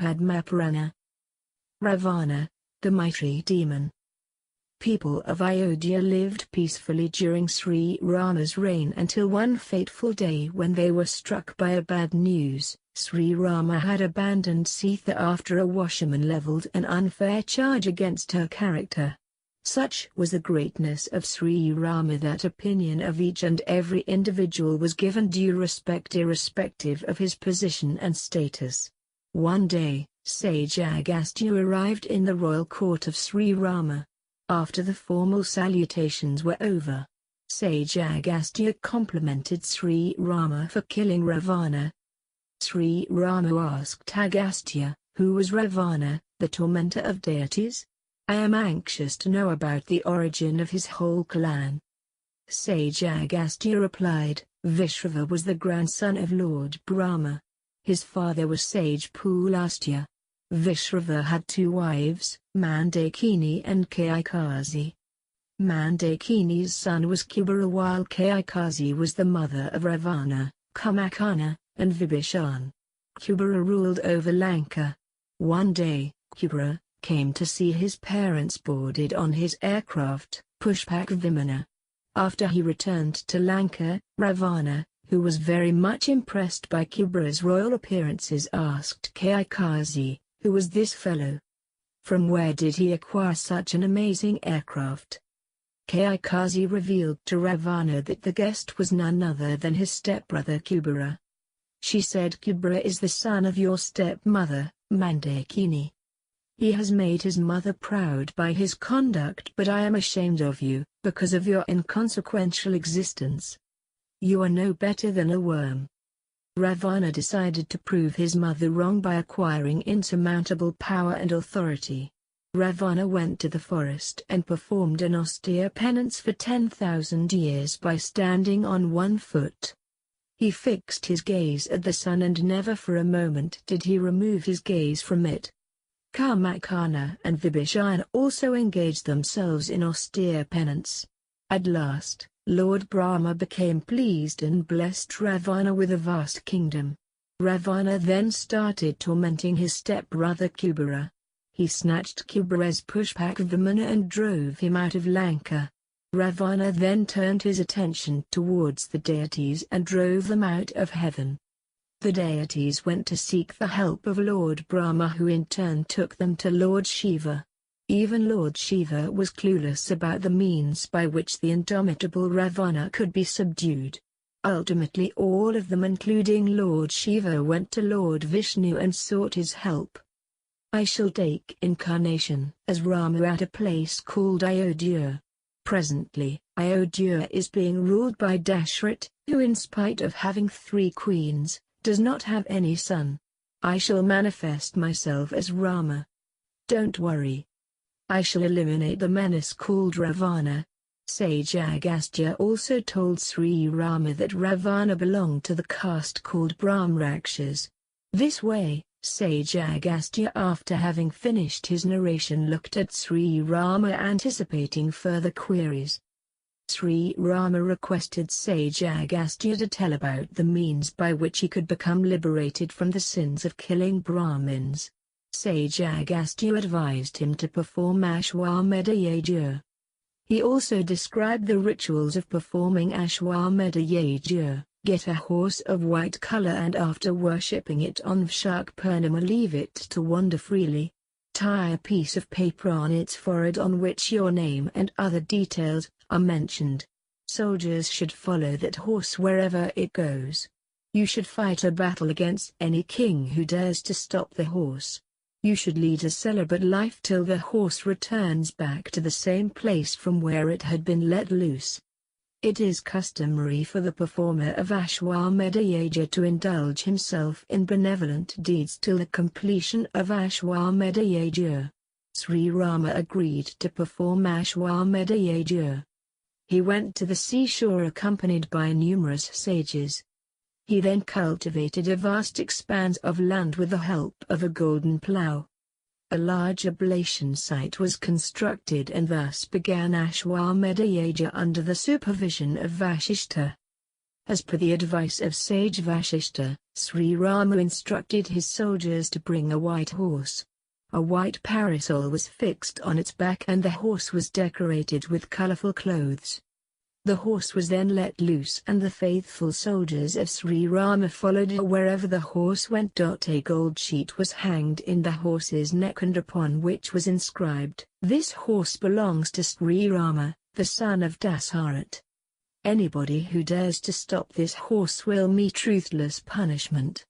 Padmapurana. Ravana, the mighty demon. People of Ayodhya lived peacefully during Sri Rama's reign until one fateful day when they were struck by a bad news. Sri Rama had abandoned Sita after a washerman leveled an unfair charge against her character. Such was the greatness of Sri Rama that opinion of each and every individual was given due respect irrespective of his position and status. One day, sage Agastya arrived in the royal court of Sri Rama. After the formal salutations were over, sage Agastya complimented Sri Rama for killing Ravana. Sri Rama asked Agastya, who was Ravana, the tormentor of deities? I am anxious to know about the origin of his whole clan. Sage Agastya replied, Vishrava was the grandson of Lord Brahma. His father was sage Pulastya. Vishrava had two wives, Mandakini and Kaikasa. Mandakini's son was Kubera while Kaikasa was the mother of Ravana, Kumbhakarna, and Virochana. Kubera ruled over Lanka. One day, Kubera came to see his parents boarded on his aircraft, ʻrɑːvənə. After he returned to Lanka, Ravana, who was very much impressed by Kubera's royal appearances, asked Kaikasa, who was this fellow? From where did he acquire such an amazing aircraft? Kaikasa revealed to Ravana that the guest was none other than his stepbrother Kubera. She said, Kubera is the son of your stepmother, Mandakini. He has made his mother proud by his conduct, but I am ashamed of you, because of your inconsequential existence. You are no better than a worm. Ravana decided to prove his mother wrong by acquiring insurmountable power and authority. Ravana went to the forest and performed an austere penance for 10,000 years by standing on one foot. He fixed his gaze at the sun and never for a moment did he remove his gaze from it. Kumbhakarna and Virochana also engaged themselves in austere penance. At last, Lord Brahma became pleased and blessed Ravana with a vast kingdom. Ravana then started tormenting his stepbrother Kubera. He snatched Kubera's ʻrɑːvənə and drove him out of Lanka. Ravana then turned his attention towards the deities and drove them out of heaven. The deities went to seek the help of Lord Brahma, who in turn took them to Lord Shiva. Even Lord Shiva was clueless about the means by which the indomitable Ravana could be subdued. Ultimately all of them including Lord Shiva went to Lord Vishnu and sought his help. I shall take incarnation as Rama at a place called Ayodhya. Presently, Ayodhya is being ruled by Dashrath, who in spite of having 3 queens, does not have any son. I shall manifest myself as Rama. Don't worry. I shall eliminate the menace called Ravana. Sage Agastya also told Sri Rama that Ravana belonged to the caste called Brahmarakshas. This way, Sage Agastya, after having finished his narration, looked at Sri Rama anticipating further queries. Sri Rama requested Sage Agastya to tell about the means by which he could become liberated from the sins of killing Brahmins. Sage Agastya advised him to perform ʻrɑːvənə yajna. He also described the rituals of performing ʻrɑːvənə yajna. Get a horse of white color and after worshipping it on Shurpanakha leave it to wander freely. Tie a piece of paper on its forehead on which your name and other details are mentioned. Soldiers should follow that horse wherever it goes. You should fight a battle against any king who dares to stop the horse. You should lead a celibate life till the horse returns back to the same place from where it had been let loose. It is customary for the performer of ʻrɑːvənə yajna to indulge himself in benevolent deeds till the completion of ʻrɑːvənə yajna. Sri Rama agreed to perform ʻrɑːvənə yajna. He went to the seashore accompanied by numerous sages. He then cultivated a vast expanse of land with the help of a golden plough. A large oblation site was constructed and thus began ʻrɑːvənə yajna under the supervision of Vasishtha. As per the advice of sage Vashishta, Sri Rama instructed his soldiers to bring a white horse. A white parasol was fixed on its back and the horse was decorated with colorful clothes. The horse was then let loose and the faithful soldiers of Sri Rama followed it wherever the horse went. A gold sheet was hanged in the horse's neck and upon which was inscribed, "This horse belongs to Sri Rama, the son of Dasaratha. Anybody who dares to stop this horse will meet ruthless punishment."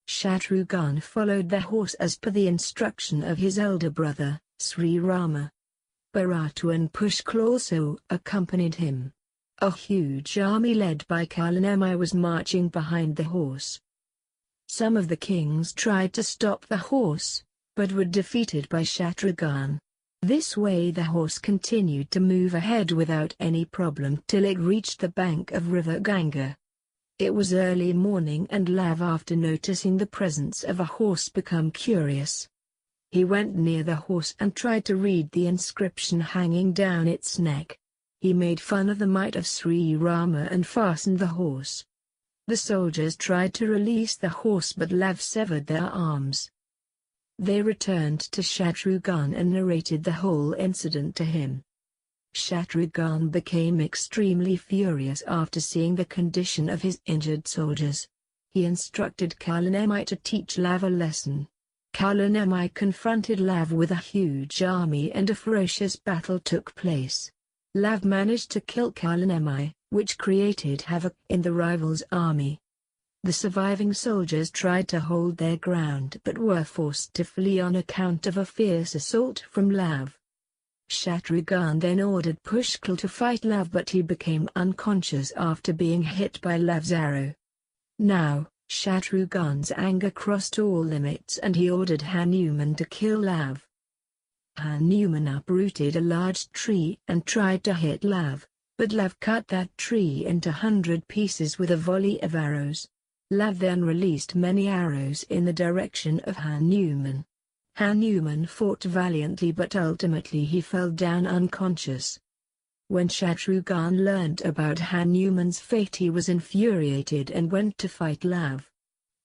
Shatrughan followed the horse as per the instruction of his elder brother, Sri Rama. Bharata and Pushkal also accompanied him. A huge army led by Kalanemi was marching behind the horse. Some of the kings tried to stop the horse, but were defeated by Shatrughan. This way the horse continued to move ahead without any problem till it reached the bank of river Ganga. It was early morning and Lav, after noticing the presence of a horse, became curious. He went near the horse and tried to read the inscription hanging down its neck. He made fun of the might of Sri Rama and fastened the horse. The soldiers tried to release the horse but Lav severed their arms. They returned to Shatrughan and narrated the whole incident to him. Shatrughan became extremely furious after seeing the condition of his injured soldiers. He instructed Kalanemi to teach Lav a lesson. Kalanemi confronted Lav with a huge army and a ferocious battle took place. Lav managed to kill Kalanemi, which created havoc in the rival's army. The surviving soldiers tried to hold their ground but were forced to flee on account of a fierce assault from Lav. Shatrughan then ordered Pushkal to fight Lav but he became unconscious after being hit by Lav's arrow. Now, Shatrughan's anger crossed all limits and he ordered Hanuman to kill Lav. Hanuman uprooted a large tree and tried to hit Lav, but Lav cut that tree into 100 pieces with a volley of arrows. Lav then released many arrows in the direction of Hanuman. Hanuman fought valiantly but ultimately he fell down unconscious. When Shatrughan learned about Hanuman's fate he was infuriated and went to fight Lav.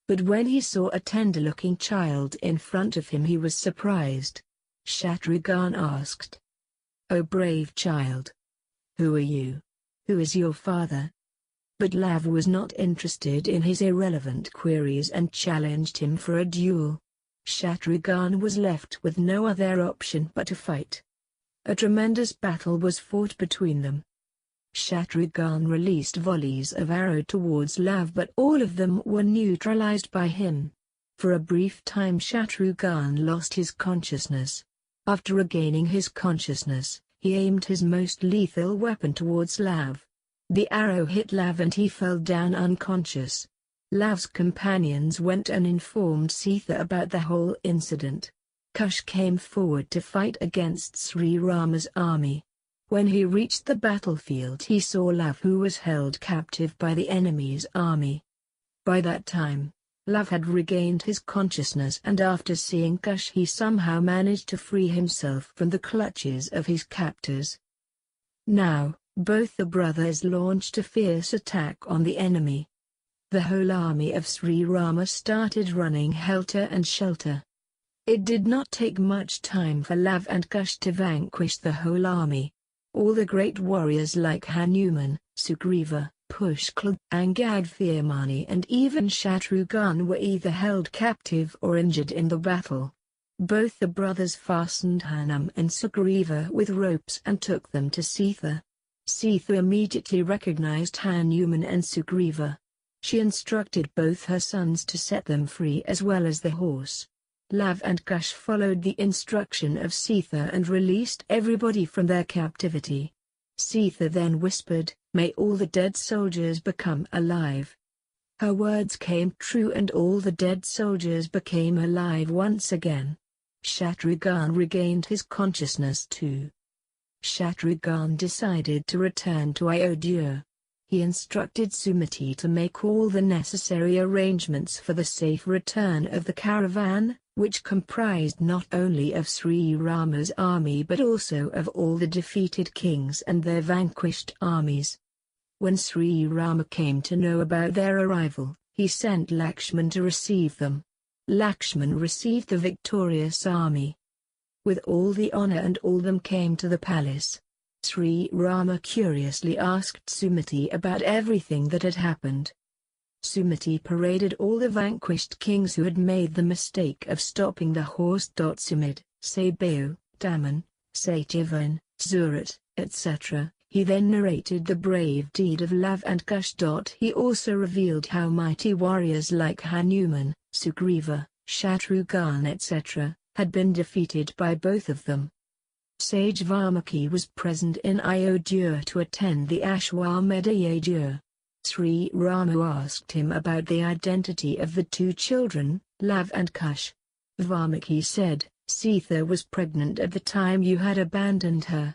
But when he saw a tender-looking child in front of him he was surprised. Shatrughan asked, "O brave child! Who are you? Who is your father?" But Lav was not interested in his irrelevant queries and challenged him for a duel. Shatrughan was left with no other option but to fight. A tremendous battle was fought between them. Shatrughan released volleys of arrow towards Lav but all of them were neutralized by him. For a brief time Shatrughan lost his consciousness. After regaining his consciousness, he aimed his most lethal weapon towards Lav. The arrow hit Lav and he fell down unconscious. Lav's companions went and informed Sita about the whole incident. Kush came forward to fight against Sri Rama's army. When he reached the battlefield he saw Lav who was held captive by the enemy's army. By that time, Lav had regained his consciousness and after seeing Kush he somehow managed to free himself from the clutches of his captors. Now, both the brothers launched a fierce attack on the enemy. The whole army of Sri Rama started running helter and skelter. It did not take much time for Lav and Kush to vanquish the whole army. All the great warriors like Hanuman, Sugriva, Pushkal, Angad Veermani and even Shatrughan were either held captive or injured in the battle. Both the brothers fastened Hanuman and Sugriva with ropes and took them to Sita. Sita immediately recognized Hanuman and Sugriva. She instructed both her sons to set them free as well as the horse. Lav and Kush followed the instruction of Sita and released everybody from their captivity. Sita then whispered, "May all the dead soldiers become alive." Her words came true and all the dead soldiers became alive once again. Shatrughan regained his consciousness too. Shatrughan decided to return to Ayodhya. He instructed Sumati to make all the necessary arrangements for the safe return of the caravan, which comprised not only of Sri Rama's army but also of all the defeated kings and their vanquished armies. When Sri Rama came to know about their arrival, he sent Lakshmana to receive them. Lakshmana received the victorious army with all the honor, and all them came to the palace. Sri Rama curiously asked Sumati about everything that had happened. Sumati paraded all the vanquished kings who had made the mistake of stopping the horse. Sumit, Sabayu, Daman, Satyavan, Surat, etc. He then narrated the brave deed of Lav and Kush. He also revealed how mighty warriors like Hanuman, Sugriva, Shatrughan etc. had been defeated by both of them. Sage Valmiki was present in Ayodhya to attend the Ashwamedha Yajna. Sri Rama asked him about the identity of the two children, Lav and Kush. Valmiki said, "Sita was pregnant at the time you had abandoned her.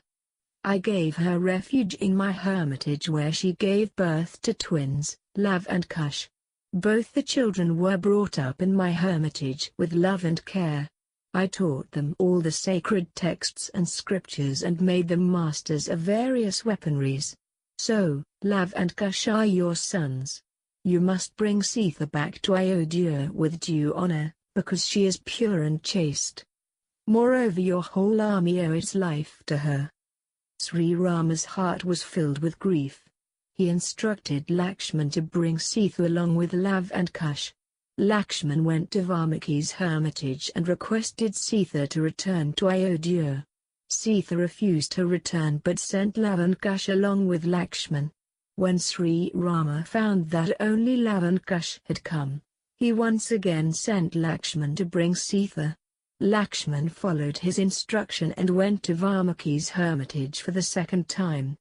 I gave her refuge in my hermitage where she gave birth to twins, Lav and Kush. Both the children were brought up in my hermitage with love and care. I taught them all the sacred texts and scriptures and made them masters of various weaponries. So, Lav and Kush are your sons. You must bring Sita back to Ayodhya with due honor, because she is pure and chaste. Moreover, your whole army owe its life to her." Sri Rama's heart was filled with grief. He instructed Lakshmana to bring Sita along with Lav and Kush. Lakshmana went to Valmiki's hermitage and requested Sita to return to Ayodhya. Sita refused to return but sent Lav and Kush along with Lakshmana. When Sri Rama found that only Lav and Kush had come, he once again sent Lakshmana to bring Sita. Lakshmana followed his instruction and went to Valmiki's hermitage for the second time.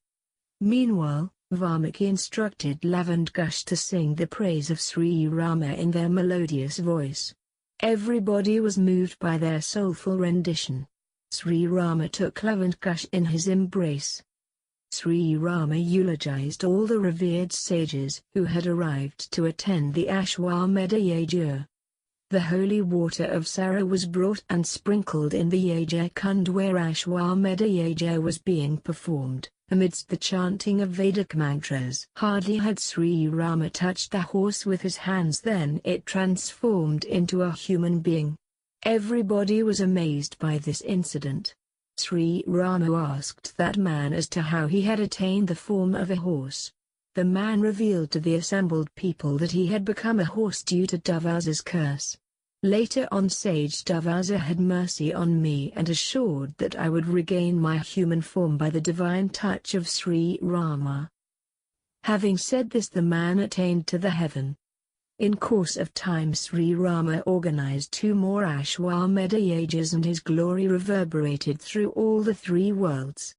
Meanwhile, Valmiki instructed Lav and Kush to sing the praise of Sri Rama in their melodious voice. Everybody was moved by their soulful rendition. Sri Rama took Lav and Kush in his embrace. Sri Rama eulogized all the revered sages who had arrived to attend the Ashwamedha Yajna. The holy water of Sara was brought and sprinkled in the Yajna Kund where Ashwamedha Yajna was being performed, amidst the chanting of Vedic mantras. Hardly had Sri Rama touched the horse with his hands than it transformed into a human being. Everybody was amazed by this incident. Sri Rama asked that man as to how he had attained the form of a horse. The man revealed to the assembled people that he had become a horse due to Durvasa's curse. Later on, sage Durvasa had mercy on me and assured that I would regain my human form by the divine touch of Sri Rama. Having said this, the man attained to the heaven. In course of time, Sri Rama organized 2 more Ashwamedha Yajnas and his glory reverberated through all the 3 worlds.